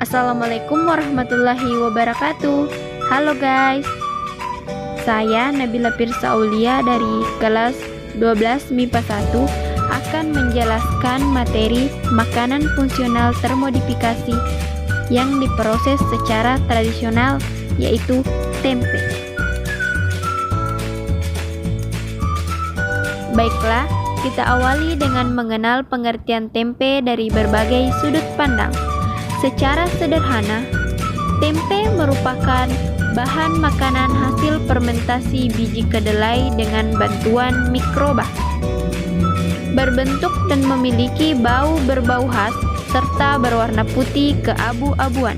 Assalamualaikum warahmatullahi wabarakatuh. Halo guys, saya Nabila Pirsa Aulia dari kelas 12 MIPA 1 akan menjelaskan materi makanan fungsional termodifikasi yang diproses secara tradisional, yaitu tempe. Baiklah, kita awali dengan mengenal pengertian tempe dari berbagai sudut pandang. Secara sederhana, tempe merupakan bahan makanan hasil fermentasi biji kedelai dengan bantuan mikroba. Berbentuk dan memiliki bau berbau khas serta berwarna putih keabu-abuan.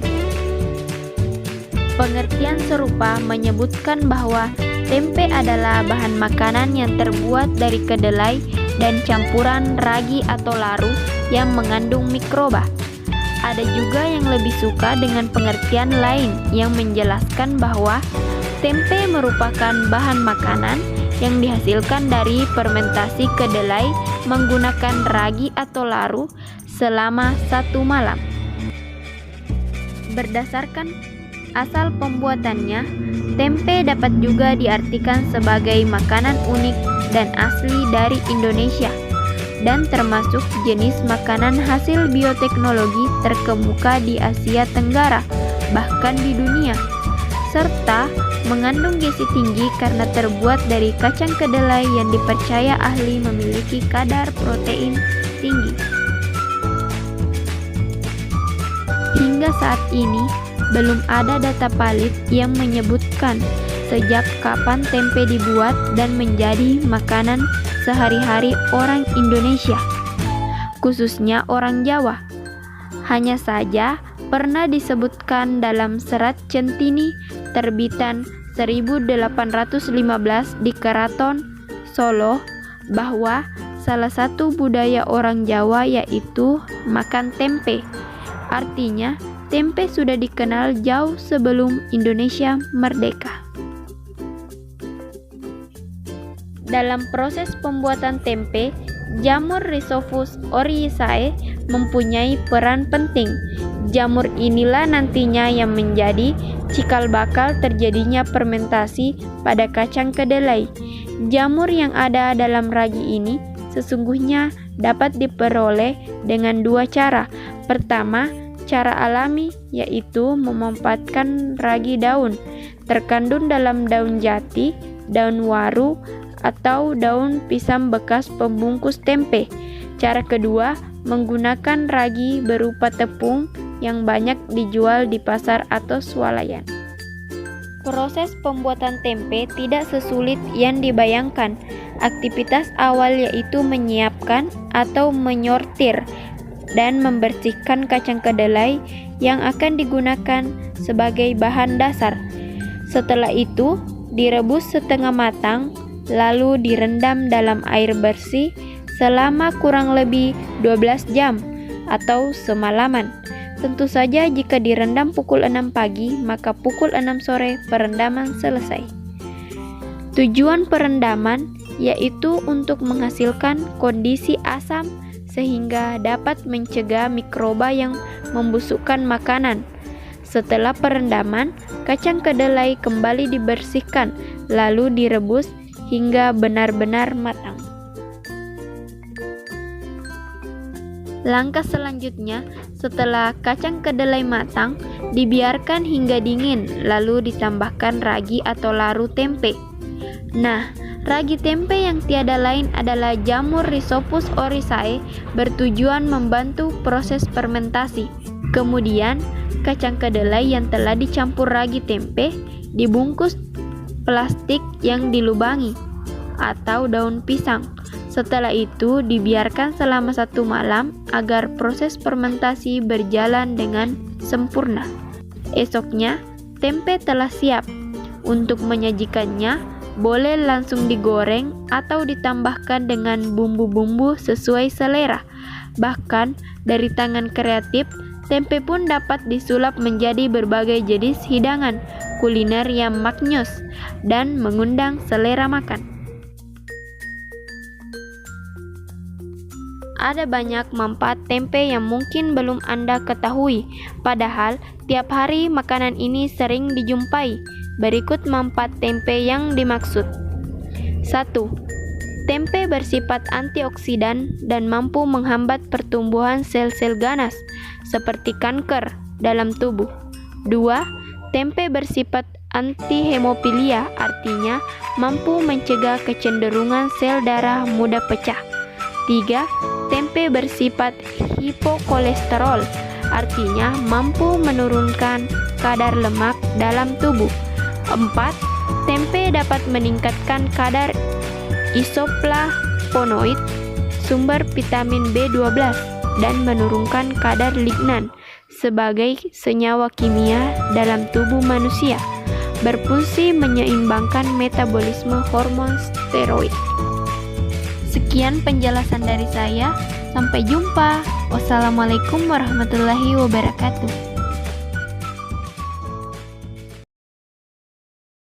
Pengertian serupa menyebutkan bahwa tempe adalah bahan makanan yang terbuat dari kedelai dan campuran ragi atau laru yang mengandung mikroba. Ada juga yang lebih suka dengan pengertian lain yang menjelaskan bahwa tempe merupakan bahan makanan yang dihasilkan dari fermentasi kedelai menggunakan ragi atau laru selama 1 malam. Berdasarkan asal pembuatannya, tempe dapat juga diartikan sebagai makanan unik dan asli dari Indonesia, dan termasuk jenis makanan hasil bioteknologi terkemuka di Asia Tenggara, bahkan di dunia, serta mengandung gizi tinggi karena terbuat dari kacang kedelai yang dipercaya ahli memiliki kadar protein tinggi. Hingga saat ini, belum ada data valid yang menyebutkan sejak kapan tempe dibuat dan menjadi makanan sehari-hari orang Indonesia, khususnya orang Jawa. Hanya saja pernah disebutkan dalam serat Centini terbitan 1815 di Keraton Solo bahwa salah satu budaya orang Jawa yaitu makan tempe. Artinya, tempe sudah dikenal jauh sebelum Indonesia merdeka. Dalam proses pembuatan tempe, jamur Rhizopus oryzae mempunyai peran penting. Jamur inilah nantinya yang menjadi cikal bakal terjadinya fermentasi pada kacang kedelai. Jamur yang ada dalam ragi ini sesungguhnya dapat diperoleh dengan 2 cara. Pertama, cara alami, yaitu memanfaatkan ragi daun terkandung dalam daun jati, daun waru, atau daun pisang bekas pembungkus tempe. Cara kedua, menggunakan ragi berupa tepung yang banyak dijual di pasar atau swalayan. Proses pembuatan tempe tidak sesulit yang dibayangkan. Aktivitas awal yaitu menyiapkan atau menyortir dan membersihkan kacang kedelai yang akan digunakan sebagai bahan dasar. Setelah itu, direbus setengah matang, lalu direndam dalam air bersih selama kurang lebih 12 jam atau semalaman. Tentu saja jika direndam pukul 6 pagi, maka pukul 6 sore perendaman selesai. Tujuan perendaman yaitu untuk menghasilkan kondisi asam sehingga dapat mencegah mikroba yang membusukkan makanan. Setelah perendaman, kacang kedelai kembali dibersihkan, lalu direbus hingga benar-benar matang. Langkah selanjutnya, setelah kacang kedelai matang, dibiarkan hingga dingin, lalu ditambahkan ragi atau laru tempe. Nah, ragi tempe yang tiada lain adalah jamur Rhizopus oryzae bertujuan membantu proses fermentasi. Kemudian, kacang kedelai yang telah dicampur ragi tempe dibungkus plastik yang dilubangi atau daun pisang. Setelah itu dibiarkan selama 1 malam agar proses fermentasi berjalan dengan sempurna. Esoknya, tempe telah siap. Untuk menyajikannya, boleh langsung digoreng atau ditambahkan dengan bumbu-bumbu sesuai selera. Bahkan, dari tangan kreatif, tempe pun dapat disulap menjadi berbagai jenis hidangan kuliner yang maknyus dan mengundang selera makan. Ada banyak manfaat tempe yang mungkin belum Anda ketahui, padahal tiap hari makanan ini sering dijumpai. Berikut manfaat tempe yang dimaksud. 1. Tempe bersifat antioksidan dan mampu menghambat pertumbuhan sel-sel ganas, seperti kanker dalam tubuh. 2. Tempe bersifat antihemofilia, artinya mampu mencegah kecenderungan sel darah mudah pecah. 3. Tempe bersifat hipokolesterol, artinya mampu menurunkan kadar lemak dalam tubuh. 4. Tempe dapat meningkatkan kadar isoflavonoid, sumber vitamin B12, dan menurunkan kadar lignan sebagai senyawa kimia dalam tubuh manusia, berfungsi menyeimbangkan metabolisme hormon steroid. Sekian penjelasan dari saya. Sampai jumpa. Wassalamualaikum warahmatullahi wabarakatuh.